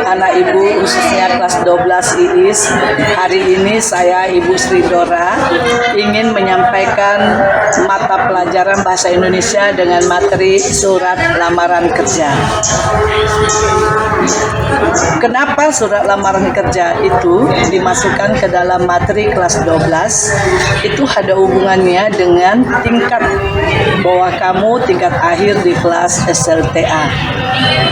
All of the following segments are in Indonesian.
anak ibu khususnya kelas 12 IIS. Hari ini saya Ibu Sri Dora ingin menyampaikan mata pelajaran bahasa Indonesia dengan materi surat lamaran kerja. Kenapa surat lamaran kerja itu dimasukkan ke dalam materi kelas 12? Itu ada hubungannya dengan tingkat bahwa kamu tingkat akhir di kelas SLTA.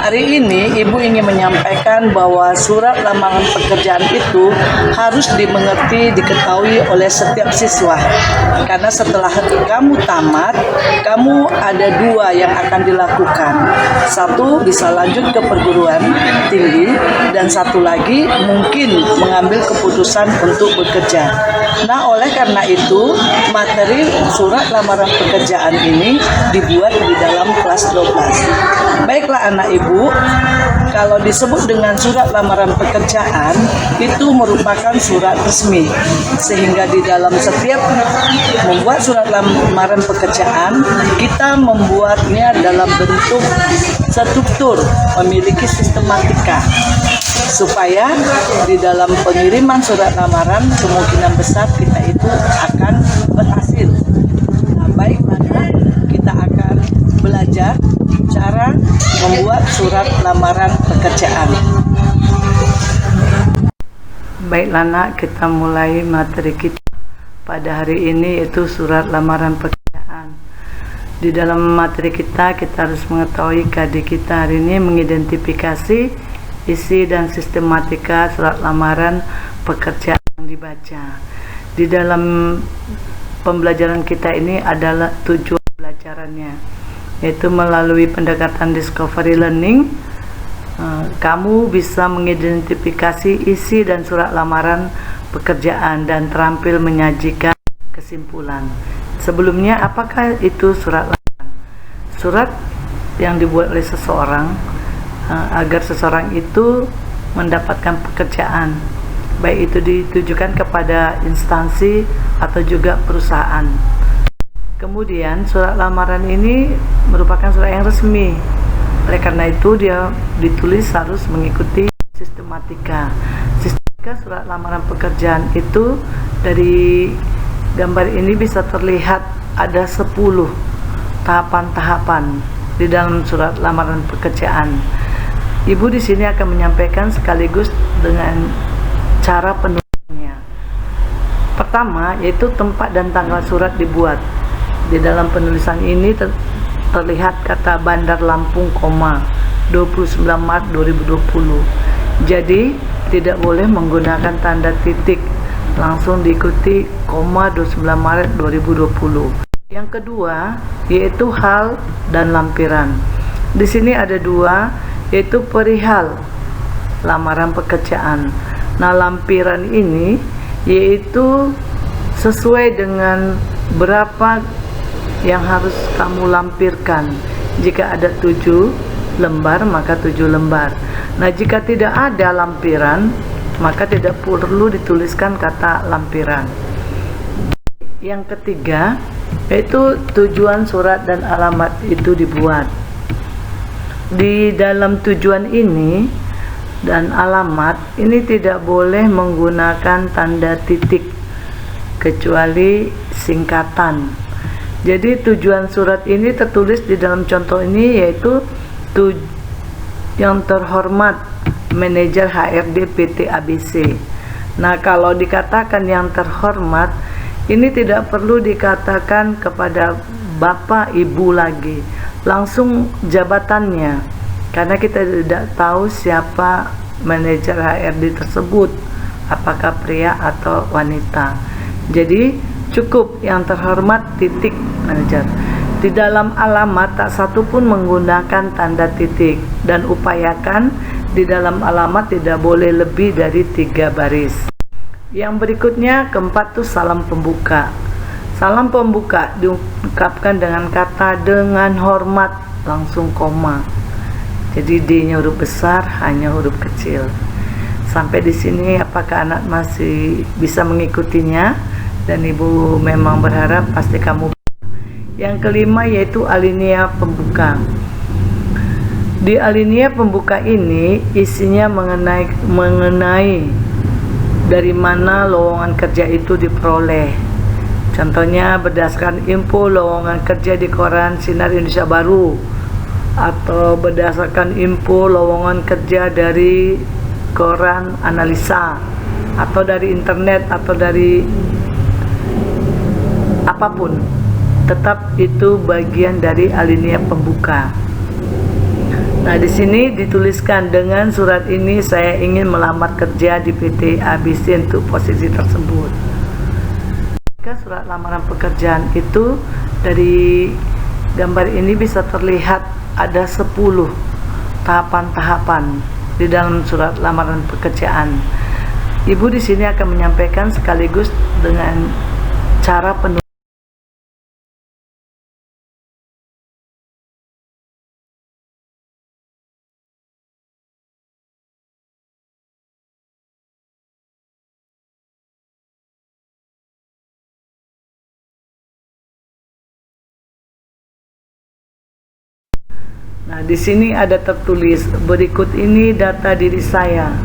Hari ini Ibu ingin menyampaikan bahwa surat lamaran pekerjaan itu harus dimengerti, diketahui oleh setiap siswa. Karena setelah kamu tamat, kamu ada dua yang akan dilakukan. Satu, bisa lanjut ke perguruan tinggi, dan satu lagi mungkin mengambil keputusan untuk bekerja. Nah, oleh karena itu, materi surat lamaran pekerjaan ini dibuat di dalam kelas 12. Baiklah anak ibu, kalau disebut dengan surat lamaran pekerjaan, itu merupakan surat resmi. Sehingga di dalam setiap membuat surat lamaran pekerjaan, kita membuatnya dalam bentuk struktur, memiliki sistematika. Supaya di dalam pengiriman surat lamaran kemungkinan besar kita itu akan berhasil. Nah, baiklah, kita akan belajar cara membuat surat lamaran pekerjaan. Baiklah nak, kita mulai materi kita pada hari ini, yaitu surat lamaran pekerjaan. Di dalam materi kita harus mengetahui KD kita hari ini mengidentifikasi isi dan sistematika surat lamaran pekerjaan yang dibaca. Di dalam pembelajaran kita ini adalah tujuan pelajarannya, yaitu melalui pendekatan discovery learning, kamu bisa mengidentifikasi isi dan surat lamaran pekerjaan dan terampil menyajikan kesimpulan. Sebelumnya, apakah itu surat lamaran? Surat yang dibuat oleh seseorang agar seseorang itu mendapatkan pekerjaan, baik itu ditujukan kepada instansi atau juga perusahaan. Kemudian surat lamaran ini merupakan surat yang resmi. Oleh karena itu dia ditulis harus mengikuti sistematika. Sistematika surat lamaran pekerjaan itu dari gambar ini bisa terlihat ada 10 tahapan-tahapan di dalam surat lamaran pekerjaan. Ibu di sini akan menyampaikan sekaligus dengan cara penulisannya. Pertama, yaitu tempat dan tanggal surat dibuat. Di dalam penulisan ini terlihat kata Bandar Lampung, 29 Maret 2020. Jadi, tidak boleh menggunakan tanda titik, langsung diikuti 29 Maret 2020. Yang kedua, yaitu hal dan lampiran. Di sini ada dua, yaitu perihal lamaran pekerjaan. Nah, lampiran ini yaitu sesuai dengan berapa yang harus kamu lampirkan. Jika ada 7 lembar, maka 7 lembar. Nah, jika tidak ada lampiran, maka tidak perlu dituliskan kata lampiran. Yang ketiga, yaitu tujuan surat dan alamat itu dibuat. Di dalam tujuan ini dan alamat ini tidak boleh menggunakan tanda titik kecuali singkatan. Jadi tujuan surat ini tertulis di dalam contoh ini, yaitu yang terhormat manajer HRD PT ABC. Nah, kalau dikatakan yang terhormat, ini tidak perlu dikatakan kepada bapak ibu lagi, langsung jabatannya, karena kita tidak tahu siapa manajer HRD tersebut, apakah pria atau wanita. Jadi cukup yang terhormat titik manajer. Di dalam alamat tak satu pun menggunakan tanda titik, dan upayakan di dalam alamat tidak boleh lebih dari 3 baris. Yang berikutnya, keempat tuh salam pembuka. Salam pembuka diungkapkan dengan kata dengan hormat, langsung koma. Jadi D-nya huruf besar, hanya huruf kecil. Sampai di sini apakah anak masih bisa mengikutinya? Dan ibu memang berharap pasti kamu. Yang kelima yaitu alinea pembuka. Di alinea pembuka ini isinya mengenai dari mana lowongan kerja itu diperoleh. Contohnya berdasarkan info lowongan kerja di koran Sinar Indonesia Baru, atau berdasarkan info lowongan kerja dari koran Analisa, atau dari internet, atau dari apapun. Tetap itu bagian dari alinea pembuka. Nah, di sini dituliskan, dengan surat ini saya ingin melamar kerja di PT ABC untuk posisi tersebut. Jika surat lamaran pekerjaan itu, dari gambar ini bisa terlihat ada 10 tahapan-tahapan di dalam surat lamaran pekerjaan. Ibu di sini akan menyampaikan sekaligus dengan cara penulis. Nah, di sini ada tertulis, berikut ini data diri saya.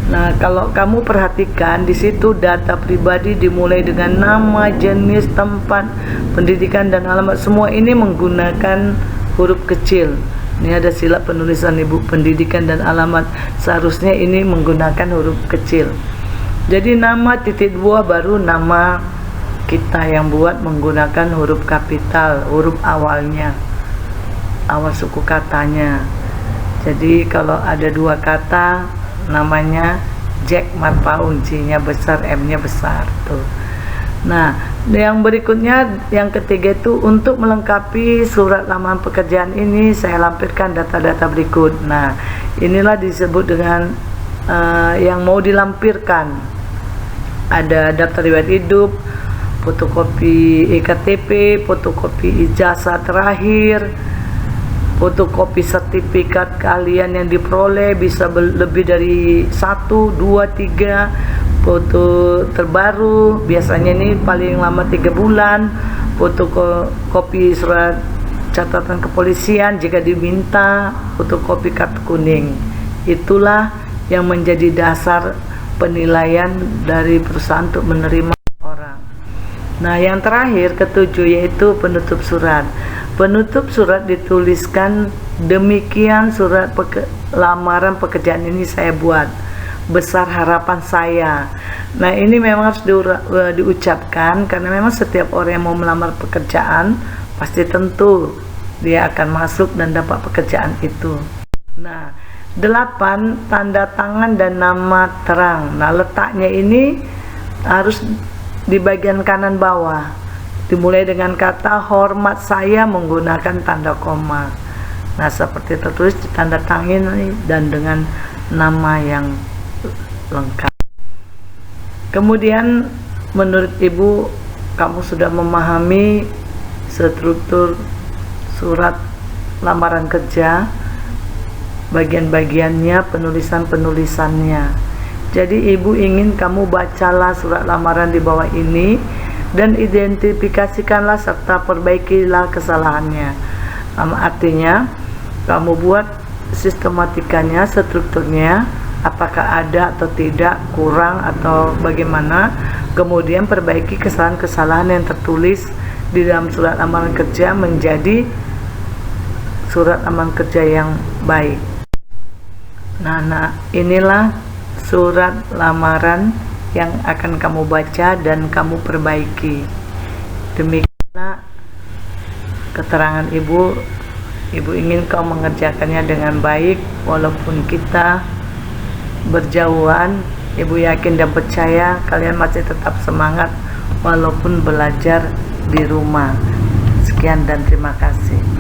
Nah, kalau kamu perhatikan di situ data pribadi dimulai dengan nama, jenis, tempat, pendidikan, dan alamat. Semua ini menggunakan huruf kecil. Ini ada silap penulisan Ibu, pendidikan dan alamat. Seharusnya ini menggunakan huruf kecil. Jadi nama titik dua baru nama kita yang buat menggunakan huruf kapital, huruf awalnya, awal suku katanya. Jadi kalau ada 2 kata namanya Jack Marpaung, J-nya besar, M-nya besar tuh. Nah, yang berikutnya, yang ketiga itu, untuk melengkapi surat lamaran pekerjaan ini saya lampirkan data-data berikut. Nah, inilah disebut dengan yang mau dilampirkan. Ada daftar riwayat hidup, fotokopi EKTP, fotokopi ijazah terakhir, fotokopi sertifikat kalian yang diperoleh, bisa lebih dari 1, 2, 3, foto terbaru, biasanya ini paling lama 3 bulan, fotokopi surat catatan kepolisian jika diminta, fotokopi kartu kuning. Itulah yang menjadi dasar penilaian dari perusahaan untuk menerima orang. Nah, yang terakhir, ketujuh, yaitu penutup surat. Penutup surat dituliskan, demikian surat lamaran pekerjaan ini saya buat, besar harapan saya. Nah, ini memang harus diucapkan, karena memang setiap orang yang mau melamar pekerjaan pasti tentu dia akan masuk dan dapat pekerjaan itu. Nah, 8, tanda tangan dan nama terang. Nah, letaknya ini harus di bagian kanan bawah, dimulai dengan kata hormat saya menggunakan tanda koma. Nah, seperti tertulis di tanda tangan dan dengan nama yang lengkap. Kemudian menurut Ibu, kamu sudah memahami struktur surat lamaran kerja, bagian-bagiannya, penulisannya. Jadi Ibu ingin kamu bacalah surat lamaran di bawah ini dan identifikasikanlah serta perbaikilah kesalahannya. Artinya kamu buat sistematikanya, strukturnya, apakah ada atau tidak, kurang atau bagaimana, kemudian perbaiki kesalahan-kesalahan yang tertulis di dalam surat lamaran kerja menjadi surat lamaran kerja yang baik. Nah, inilah surat lamaran yang akan kamu baca dan kamu perbaiki. Demikianlah keterangan Ibu. Ibu ingin kau mengerjakannya dengan baik, walaupun kita berjauhan. Ibu yakin dan percaya kalian masih tetap semangat walaupun belajar di rumah. Sekian dan terima kasih.